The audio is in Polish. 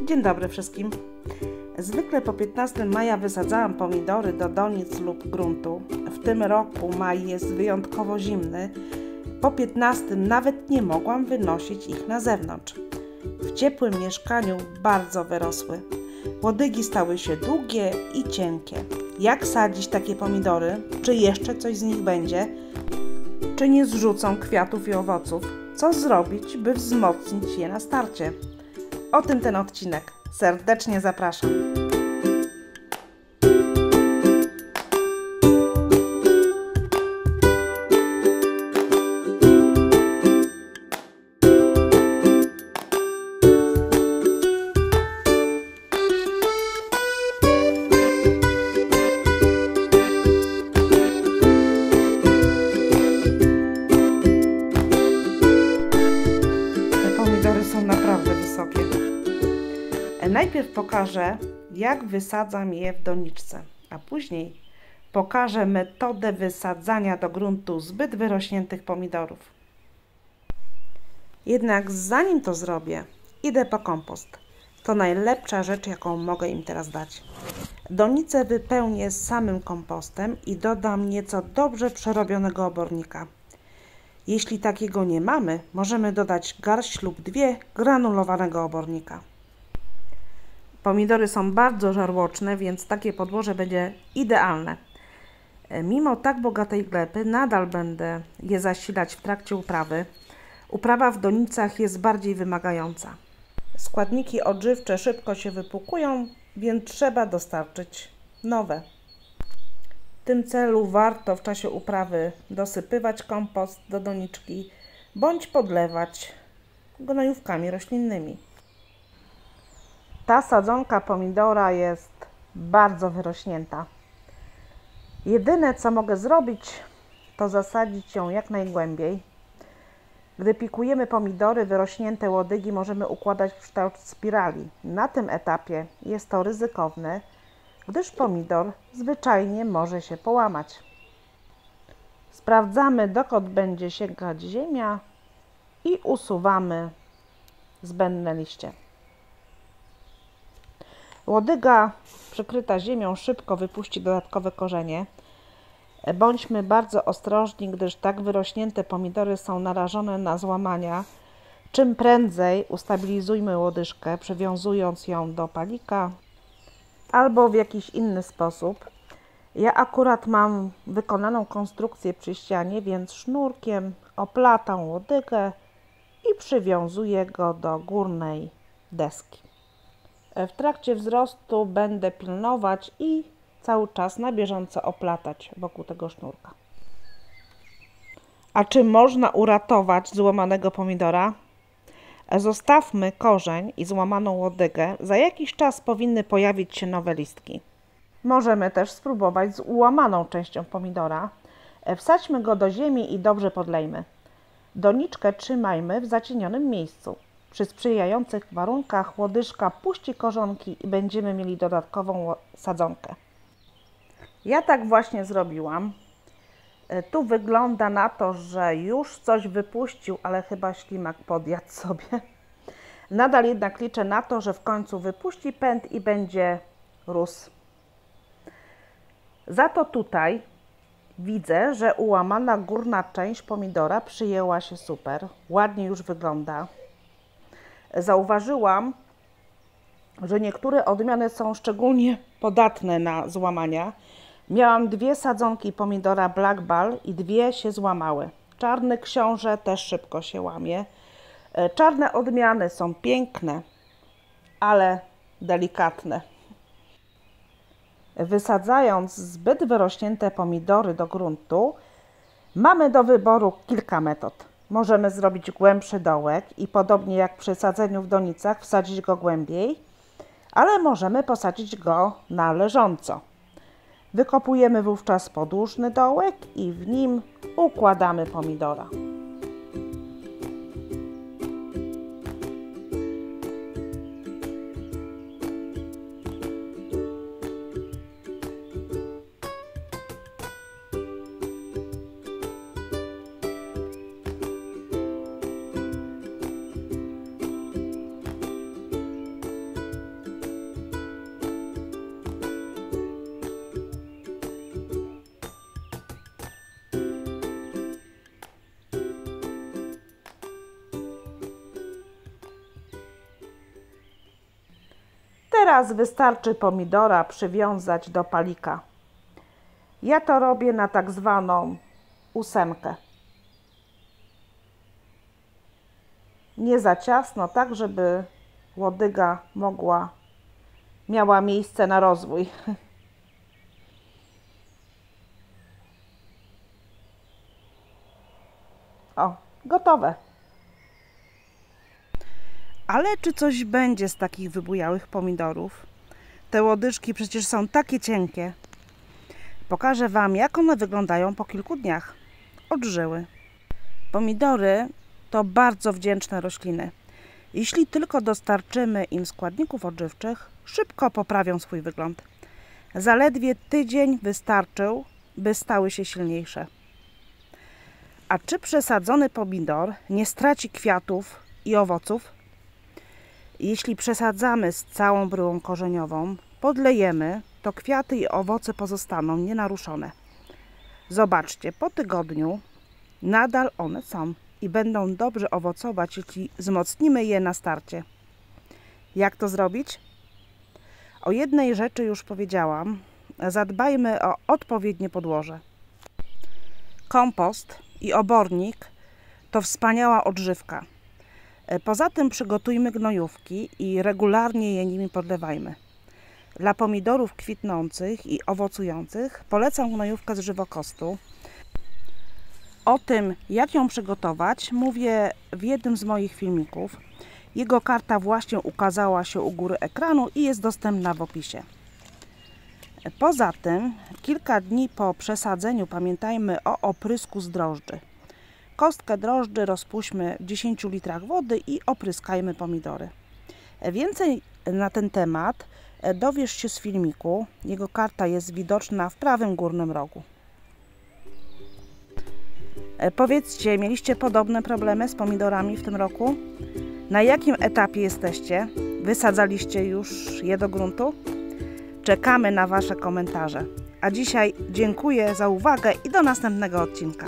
Dzień dobry wszystkim. Zwykle po 15 maja wysadzałam pomidory do donic lub gruntu. W tym roku maj jest wyjątkowo zimny. Po 15 nawet nie mogłam wynosić ich na zewnątrz. W ciepłym mieszkaniu bardzo wyrosły. Łodygi stały się długie i cienkie. Jak sadzić takie pomidory? Czy jeszcze coś z nich będzie? Czy nie zrzucą kwiatów i owoców? Co zrobić, by wzmocnić je na starcie? O tym ten odcinek. Serdecznie zapraszam. Pomidory są naprawdę wysokie. Najpierw pokażę, jak wysadzam je w doniczce, a później pokażę metodę wysadzania do gruntu zbyt wyrośniętych pomidorów. Jednak zanim to zrobię, idę po kompost. To najlepsza rzecz, jaką mogę im teraz dać. Donicę wypełnię samym kompostem i dodam nieco dobrze przerobionego obornika. Jeśli takiego nie mamy, możemy dodać garść lub dwie granulowanego obornika. Pomidory są bardzo żarłoczne, więc takie podłoże będzie idealne. Mimo tak bogatej gleby nadal będę je zasilać w trakcie uprawy. Uprawa w donicach jest bardziej wymagająca. Składniki odżywcze szybko się wypłukują, więc trzeba dostarczyć nowe. W tym celu warto w czasie uprawy dosypywać kompost do doniczki bądź podlewać gnojówkami roślinnymi. Ta sadzonka pomidora jest bardzo wyrośnięta. Jedyne, co mogę zrobić, to zasadzić ją jak najgłębiej. Gdy pikujemy pomidory, wyrośnięte łodygi możemy układać w kształt spirali. Na tym etapie jest to ryzykowne, gdyż pomidor zwyczajnie może się połamać. Sprawdzamy, dokąd będzie sięgać ziemia i usuwamy zbędne liście. Łodyga przykryta ziemią szybko wypuści dodatkowe korzenie. Bądźmy bardzo ostrożni, gdyż tak wyrośnięte pomidory są narażone na złamania. Czym prędzej ustabilizujmy łodyżkę, przywiązując ją do palika albo w jakiś inny sposób. Ja akurat mam wykonaną konstrukcję przy ścianie, więc sznurkiem oplatam łodygę i przywiązuję go do górnej deski. W trakcie wzrostu będę pilnować i cały czas na bieżąco oplatać wokół tego sznurka. A czy można uratować złamanego pomidora? Zostawmy korzeń i złamaną łodygę. Za jakiś czas powinny pojawić się nowe listki. Możemy też spróbować z ułamaną częścią pomidora. Wsadźmy go do ziemi i dobrze podlejmy. Doniczkę trzymajmy w zacienionym miejscu. Przy sprzyjających warunkach łodyżka puści korzonki i będziemy mieli dodatkową sadzonkę. Ja tak właśnie zrobiłam. Tu wygląda na to, że już coś wypuścił, ale chyba ślimak podjadł sobie. Nadal jednak liczę na to, że w końcu wypuści pęd i będzie rósł. Za to tutaj widzę, że ułamana górna część pomidora przyjęła się super. Ładnie już wygląda. Zauważyłam, że niektóre odmiany są szczególnie podatne na złamania. Miałam dwie sadzonki pomidora Black Ball i dwie się złamały. Czarny książę też szybko się łamie. Czarne odmiany są piękne, ale delikatne. Wysadzając zbyt wyrośnięte pomidory do gruntu, mamy do wyboru kilka metod. Możemy zrobić głębszy dołek i podobnie jak przy sadzeniu w donicach wsadzić go głębiej, ale możemy posadzić go na leżąco. Wykopujemy wówczas podłużny dołek i w nim układamy pomidora. Teraz wystarczy pomidora przywiązać do palika. Ja to robię na tak zwaną 8. Nie za ciasno, tak żeby łodyga miała miejsce na rozwój. O, gotowe. Ale czy coś będzie z takich wybujałych pomidorów? Te łodyżki przecież są takie cienkie. Pokażę Wam, jak one wyglądają po kilku dniach. Odżyły. Pomidory to bardzo wdzięczne rośliny. Jeśli tylko dostarczymy im składników odżywczych, szybko poprawią swój wygląd. Zaledwie tydzień wystarczył, by stały się silniejsze. A czy przesadzony pomidor nie straci kwiatów i owoców? Jeśli przesadzamy z całą bryłą korzeniową, podlejemy, to kwiaty i owoce pozostaną nienaruszone. Zobaczcie, po tygodniu nadal one są i będą dobrze owocować, jeśli wzmocnimy je na starcie. Jak to zrobić? O jednej rzeczy już powiedziałam. Zadbajmy o odpowiednie podłoże. Kompost i obornik to wspaniała odżywka. Poza tym przygotujmy gnojówki i regularnie je nimi podlewajmy. Dla pomidorów kwitnących i owocujących polecam gnojówkę z żywokostu. O tym, jak ją przygotować, mówię w jednym z moich filmików. Jego karta właśnie ukazała się u góry ekranu i jest dostępna w opisie. Poza tym, kilka dni po przesadzeniu pamiętajmy o oprysku z drożdży. Kostkę drożdży rozpuśćmy w 10 litrach wody i opryskajmy pomidory. Więcej na ten temat dowiesz się z filmiku. Jego karta jest widoczna w prawym górnym rogu. Powiedzcie, mieliście podobne problemy z pomidorami w tym roku? Na jakim etapie jesteście? Wysadzaliście już je do gruntu? Czekamy na Wasze komentarze. A dzisiaj dziękuję za uwagę i do następnego odcinka.